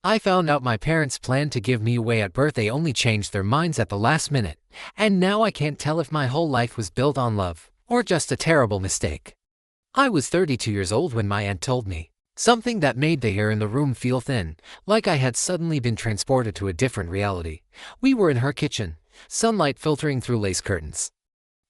I found out my parents planned to give me away at birth. They only changed their minds at the last minute, and now I can't tell if my whole life was built on love or just a terrible mistake. I was 32 years old when my aunt told me something that made the air in the room feel thin, like I had suddenly been transported to a different reality. We were in her kitchen, sunlight filtering through lace curtains,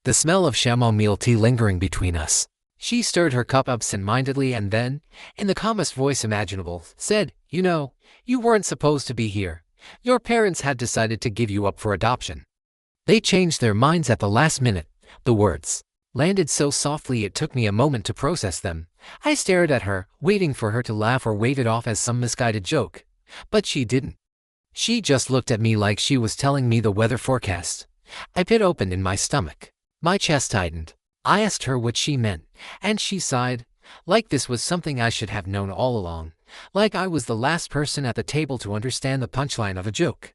the smell of chamomile tea lingering between us. She stirred her cup absent-mindedly and then, in the calmest voice imaginable, said, "You know, you weren't supposed to be here. Your parents had decided to give you up for adoption. They changed their minds at the last minute." The words landed so softly it took me a moment to process them. I stared at her, waiting for her to laugh or wave it off as some misguided joke. But she didn't. She just looked at me like she was telling me the weather forecast. A pit opened in my stomach. My chest tightened. I asked her what she meant, and she sighed, like this was something I should have known all along, like I was the last person at the table to understand the punchline of a joke.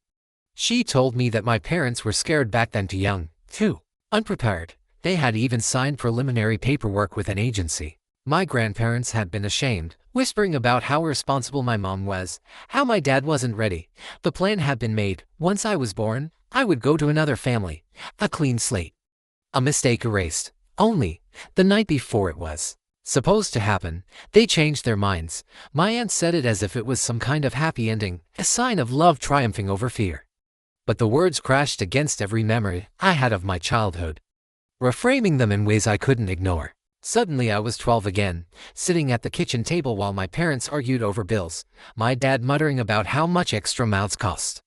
She told me that my parents were scared back then, too young, too unprepared. They had even signed preliminary paperwork with an agency. My grandparents had been ashamed, whispering about how irresponsible my mom was, how my dad wasn't ready. The plan had been made. Once I was born, I would go to another family, a clean slate, a mistake erased. Only, the night before it was supposed to happen, they changed their minds. My aunt said it as if it was some kind of happy ending, a sign of love triumphing over fear. But the words crashed against every memory I had of my childhood, reframing them in ways I couldn't ignore. Suddenly I was 12 again, sitting at the kitchen table while my parents argued over bills, my dad muttering about how much extra mouths cost,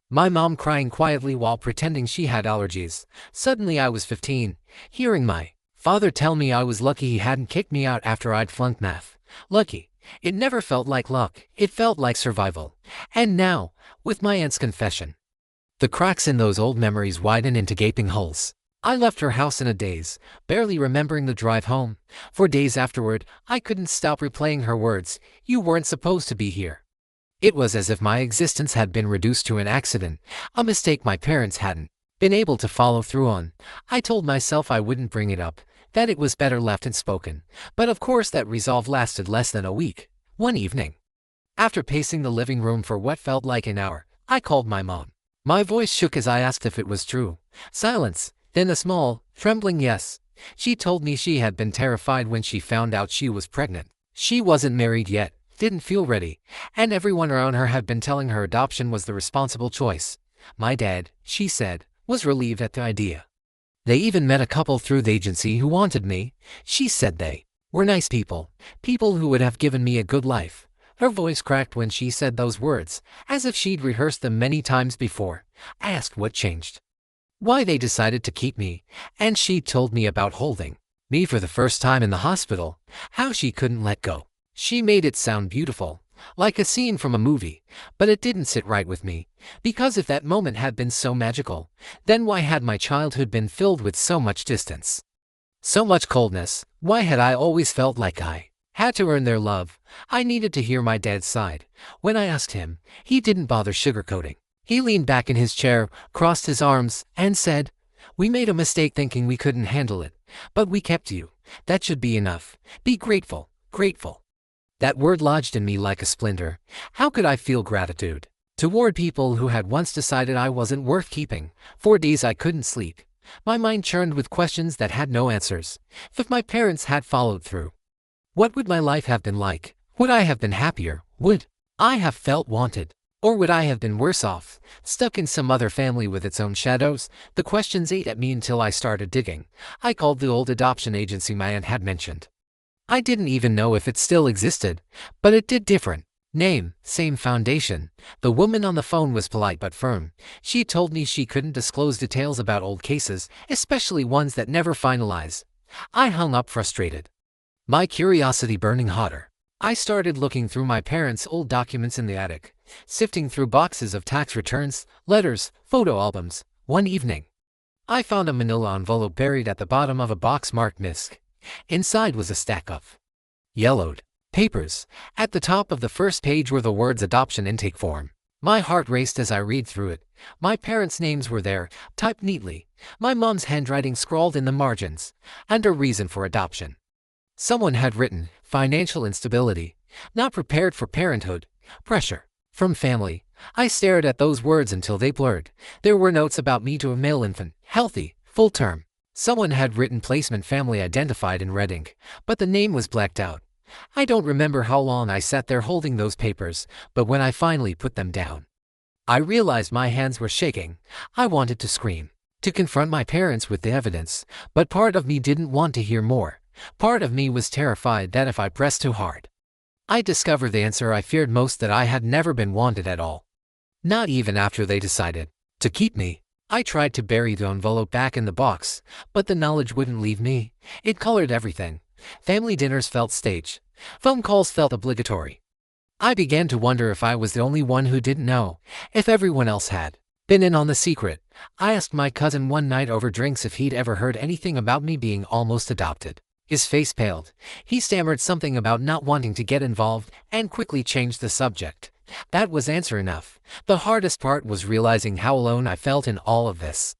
my mom crying quietly while pretending she had allergies. Suddenly I was 15, hearing my father tell me I was lucky he hadn't kicked me out after I'd flunked math. Lucky. It never felt like luck, it felt like survival. And now, with my aunt's confession, the cracks in those old memories widen into gaping holes. I left her house in a daze, barely remembering the drive home. For days afterward, I couldn't stop replaying her words, "You weren't supposed to be here." It was as if my existence had been reduced to an accident, a mistake my parents hadn't been able to follow through on. I told myself I wouldn't bring it up, that it was better left unspoken. But of course that resolve lasted less than a week. One evening, after pacing the living room for what felt like an hour, I called my mom. My voice shook as I asked if it was true. Silence, then a small, trembling yes. She told me she had been terrified when she found out she was pregnant. She wasn't married yet, didn't feel ready, and everyone around her had been telling her adoption was the responsible choice. My dad, she said, was relieved at the idea. They even met a couple through the agency who wanted me. She said they were nice people, people who would have given me a good life. Her voice cracked when she said those words, as if she'd rehearsed them many times before. I asked what changed, why they decided to keep me, and she told me about holding me for the first time in the hospital, how she couldn't let go. She made it sound beautiful, like a scene from a movie, but it didn't sit right with me, because if that moment had been so magical, then why had my childhood been filled with so much distance, so much coldness? Why had I always felt like I had to earn their love? I needed to hear my dad's side. When I asked him, he didn't bother sugarcoating. He leaned back in his chair, crossed his arms, and said, "We made a mistake thinking we couldn't handle it, but we kept you. That should be enough. Be grateful, grateful." That word lodged in me like a splinter. How could I feel gratitude toward people who had once decided I wasn't worth keeping? For days I couldn't sleep. My mind churned with questions that had no answers. If my parents had followed through, what would my life have been like? Would I have been happier? Would I have felt wanted? Or would I have been worse off, stuck in some other family with its own shadows? The questions ate at me until I started digging. I called the old adoption agency my aunt had mentioned. I didn't even know if it still existed, but it did. Different name, same foundation. The woman on the phone was polite but firm. She told me she couldn't disclose details about old cases, especially ones that never finalized. I hung up frustrated, my curiosity burning hotter. I started looking through my parents' old documents in the attic, sifting through boxes of tax returns, letters, photo albums. One evening, I found a manila envelope buried at the bottom of a box marked MISC. Inside was a stack of yellowed papers. At the top of the first page were the words adoption intake form. My heart raced as I read through it. My parents' names were there, typed neatly. My mom's handwriting scrawled in the margins, and a reason for adoption. Someone had written, financial instability, not prepared for parenthood, pressure. From family. I stared at those words until they blurred. There were notes about me to a male infant, healthy, full term. Someone had written placement family identified in red ink, but the name was blacked out. I don't remember how long I sat there holding those papers, but when I finally put them down, I realized my hands were shaking. I wanted to scream, to confront my parents with the evidence, but part of me didn't want to hear more. Part of me was terrified that if I pressed too hard, I'd discover the answer I feared most, that I had never been wanted at all. Not even after they decided to keep me. I tried to bury the envelope back in the box, but the knowledge wouldn't leave me. It colored everything. Family dinners felt staged. Phone calls felt obligatory. I began to wonder if I was the only one who didn't know, if everyone else had been in on the secret. I asked my cousin one night over drinks if he'd ever heard anything about me being almost adopted. His face paled. He stammered something about not wanting to get involved and quickly changed the subject. That was answer enough. The hardest part was realizing how alone I felt in all of this.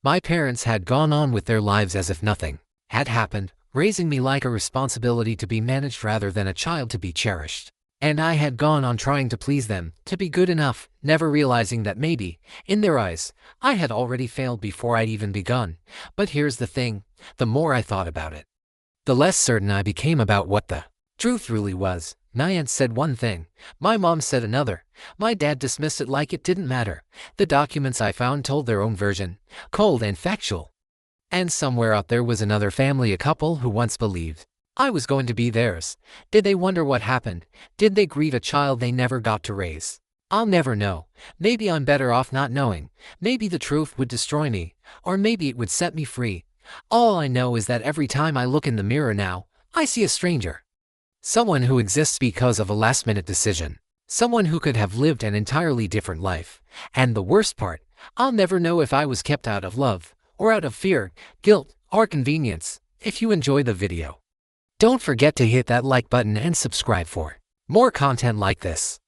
My parents had gone on with their lives as if nothing had happened, raising me like a responsibility to be managed rather than a child to be cherished. And I had gone on trying to please them, to be good enough, never realizing that maybe, in their eyes, I had already failed before I'd even begun. But here's the thing, the more I thought about it, the less certain I became about what the truth really was. My aunt said one thing, my mom said another. My dad dismissed it like it didn't matter. The documents I found told their own version, cold and factual. And somewhere out there was another family, a couple who once believed I was going to be theirs. Did they wonder what happened? Did they grieve a child they never got to raise? I'll never know. Maybe I'm better off not knowing. Maybe the truth would destroy me, or maybe it would set me free. All I know is that every time I look in the mirror now, I see a stranger. Someone who exists because of a last-minute decision. Someone who could have lived an entirely different life. And the worst part, I'll never know if I was kept out of love, or out of fear, guilt, or convenience. If you enjoy the video, don't forget to hit that like button and subscribe for more content like this.